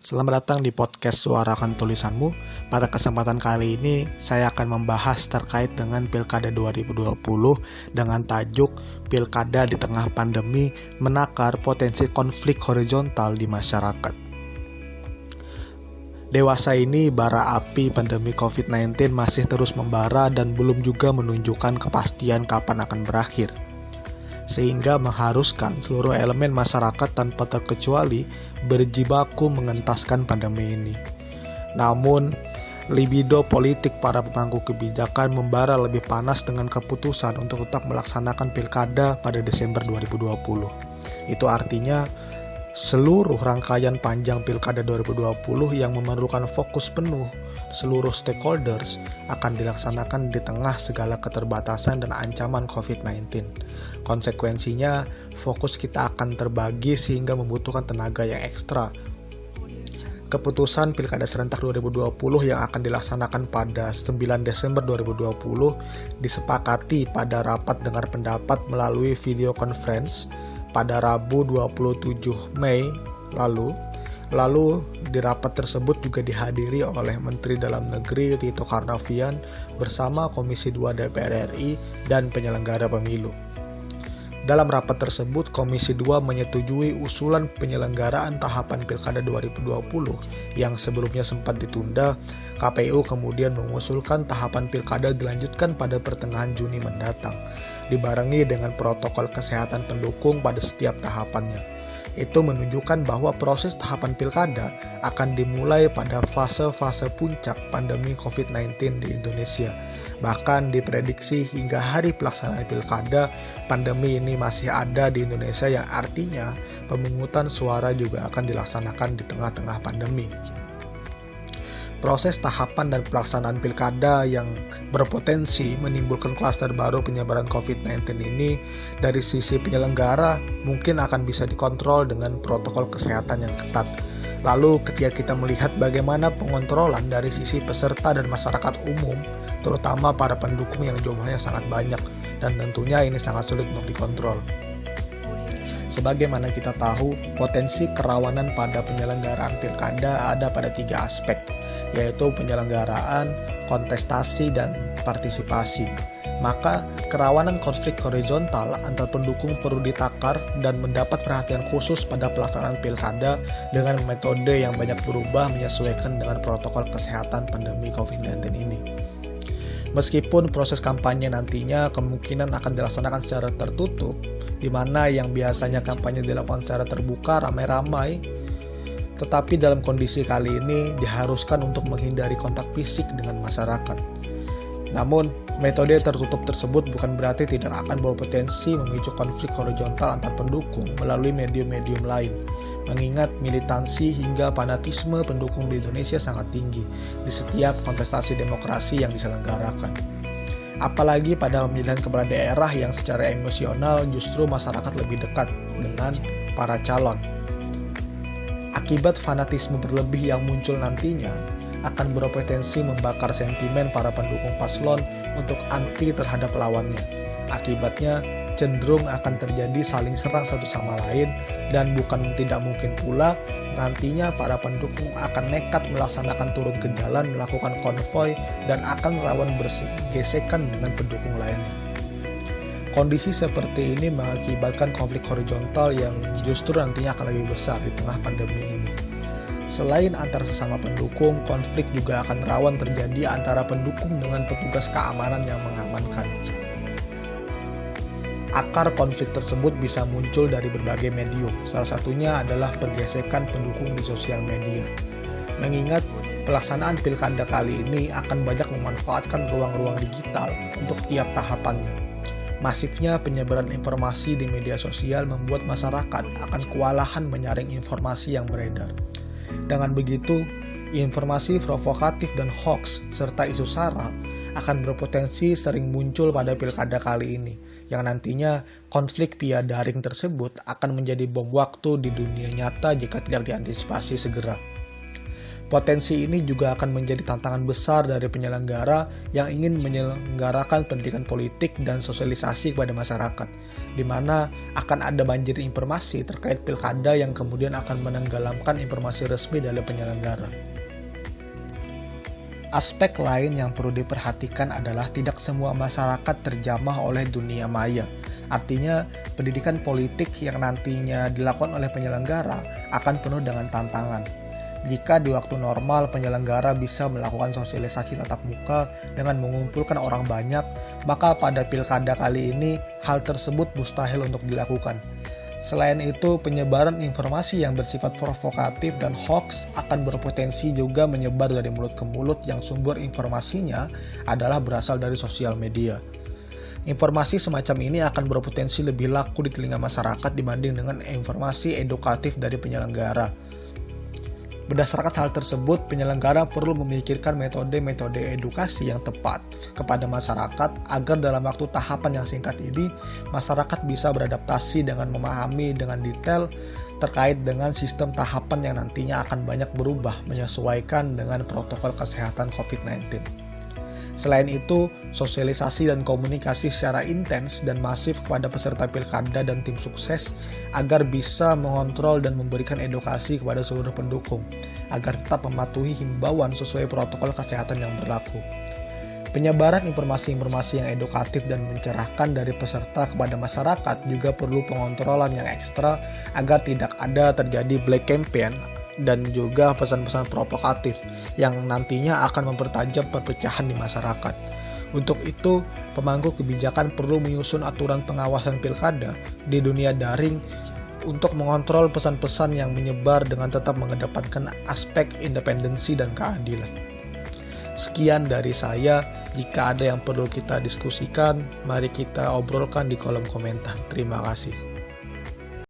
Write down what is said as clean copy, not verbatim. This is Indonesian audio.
Selamat datang di podcast Suarakan Tulisanmu. Pada kesempatan kali ini, saya akan membahas terkait dengan Pilkada 2020 dengan tajuk Pilkada di Tengah Pandemi Menakar Potensi Konflik Horizontal di Masyarakat. Dewasa ini, bara api pandemi COVID-19 masih terus membara dan belum juga menunjukkan kepastian kapan akan berakhir, sehingga mengharuskan seluruh elemen masyarakat tanpa terkecuali berjibaku mengentaskan pandemi ini. Namun, libido politik para pemangku kebijakan membara lebih panas dengan keputusan untuk tetap melaksanakan pilkada pada Desember 2020. Itu artinya, seluruh rangkaian panjang pilkada 2020 yang memerlukan fokus penuh seluruh stakeholders akan dilaksanakan di tengah segala keterbatasan dan ancaman COVID-19. Konsekuensinya, fokus kita akan terbagi sehingga membutuhkan tenaga yang ekstra. Keputusan Pilkada Serentak 2020 yang akan dilaksanakan pada 9 Desember 2020 disepakati pada rapat dengar pendapat melalui video conference pada Rabu 27 Mei lalu. Lalu di rapat tersebut juga dihadiri oleh Menteri Dalam Negeri Tito Karnavian bersama Komisi 2 DPR RI dan penyelenggara pemilu. Dalam rapat tersebut, Komisi 2 menyetujui usulan penyelenggaraan tahapan Pilkada 2020 yang sebelumnya sempat ditunda. KPU kemudian mengusulkan tahapan Pilkada dilanjutkan pada pertengahan Juni mendatang, dibarengi dengan protokol kesehatan pendukung pada setiap tahapannya. Itu menunjukkan bahwa proses tahapan pilkada akan dimulai pada fase-fase puncak pandemi COVID-19 di Indonesia. Bahkan diprediksi hingga hari pelaksanaan pilkada, pandemi ini masih ada di Indonesia, yang artinya pemungutan suara juga akan dilaksanakan di tengah-tengah pandemi. Proses tahapan dan pelaksanaan pilkada yang berpotensi menimbulkan klaster baru penyebaran COVID-19 ini dari sisi penyelenggara mungkin akan bisa dikontrol dengan protokol kesehatan yang ketat. Lalu ketika kita melihat bagaimana pengontrolan dari sisi peserta dan masyarakat umum, terutama para pendukung yang jumlahnya sangat banyak, dan tentunya ini sangat sulit untuk dikontrol. Sebagaimana kita tahu, potensi kerawanan pada penyelenggaraan pilkada ada pada 3 aspek, yaitu penyelenggaraan, kontestasi, dan partisipasi. Maka, kerawanan konflik horizontal antar pendukung perlu ditakar dan mendapat perhatian khusus pada pelaksanaan pilkada dengan metode yang banyak berubah menyesuaikan dengan protokol kesehatan pandemi COVID-19 ini. Meskipun proses kampanye nantinya kemungkinan akan dilaksanakan secara tertutup, di mana yang biasanya kampanye dilakukan secara terbuka ramai-ramai, tetapi dalam kondisi kali ini diharuskan untuk menghindari kontak fisik dengan masyarakat. Namun, metode tertutup tersebut bukan berarti tidak akan berpotensi memicu konflik horizontal antar pendukung melalui medium-medium lain, mengingat militansi hingga fanatisme pendukung di Indonesia sangat tinggi di setiap kontestasi demokrasi yang diselenggarakan. Apalagi pada pemilihan kepala daerah yang secara emosional justru masyarakat lebih dekat dengan para calon. Akibat fanatisme berlebih yang muncul nantinya akan berpotensi membakar sentimen para pendukung paslon untuk anti terhadap lawannya. Akibatnya cenderung akan terjadi saling serang satu sama lain, dan bukan tidak mungkin pula nantinya para pendukung akan nekat melaksanakan turun ke jalan melakukan konvoi dan akan rawan bergesekan dengan pendukung lainnya. Kondisi seperti ini mengakibatkan konflik horizontal yang justru nantinya akan lebih besar di tengah pandemi ini. Selain antar sesama pendukung, konflik juga akan rawan terjadi antara pendukung dengan petugas keamanan yang mengamankan. Akar konflik tersebut bisa muncul dari berbagai medium, salah satunya adalah pergesekan pendukung di sosial media. Mengingat pelaksanaan pilkada kali ini akan banyak memanfaatkan ruang-ruang digital untuk tiap tahapannya. Masifnya penyebaran informasi di media sosial membuat masyarakat akan kewalahan menyaring informasi yang beredar. Dengan begitu, informasi provokatif dan hoax serta isu sara akan berpotensi sering muncul pada pilkada kali ini, yang nantinya konflik via daring tersebut akan menjadi bom waktu di dunia nyata jika tidak diantisipasi segera. Potensi ini juga akan menjadi tantangan besar dari penyelenggara yang ingin menyelenggarakan pendidikan politik dan sosialisasi kepada masyarakat, di mana akan ada banjir informasi terkait pilkada yang kemudian akan menenggelamkan informasi resmi dari penyelenggara. Aspek lain yang perlu diperhatikan adalah tidak semua masyarakat terjamah oleh dunia maya. Artinya, pendidikan politik yang nantinya dilakukan oleh penyelenggara akan penuh dengan tantangan. Jika di waktu normal penyelenggara bisa melakukan sosialisasi tatap muka dengan mengumpulkan orang banyak, maka pada pilkada kali ini hal tersebut mustahil untuk dilakukan. Selain itu, penyebaran informasi yang bersifat provokatif dan hoax akan berpotensi juga menyebar dari mulut ke mulut yang sumber informasinya adalah berasal dari sosial media. Informasi semacam ini akan berpotensi lebih laku di telinga masyarakat dibanding dengan informasi edukatif dari penyelenggara. Berdasarkan hal tersebut, penyelenggara perlu memikirkan metode-metode edukasi yang tepat kepada masyarakat agar dalam waktu tahapan yang singkat ini, masyarakat bisa beradaptasi dengan memahami dengan detail terkait dengan sistem tahapan yang nantinya akan banyak berubah menyesuaikan dengan protokol kesehatan COVID-19. Selain itu, sosialisasi dan komunikasi secara intens dan masif kepada peserta pilkada dan tim sukses agar bisa mengontrol dan memberikan edukasi kepada seluruh pendukung, agar tetap mematuhi himbauan sesuai protokol kesehatan yang berlaku. Penyebaran informasi-informasi yang edukatif dan mencerahkan dari peserta kepada masyarakat juga perlu pengontrolan yang ekstra agar tidak ada terjadi black campaign dan juga pesan-pesan provokatif yang nantinya akan mempertajam perpecahan di masyarakat. Untuk itu, pemangku kebijakan perlu menyusun aturan pengawasan pilkada di dunia daring untuk mengontrol pesan-pesan yang menyebar dengan tetap mengedepankan aspek independensi dan keadilan. Sekian dari saya. Jika ada yang perlu kita diskusikan, mari kita obrolkan di kolom komentar. Terima kasih.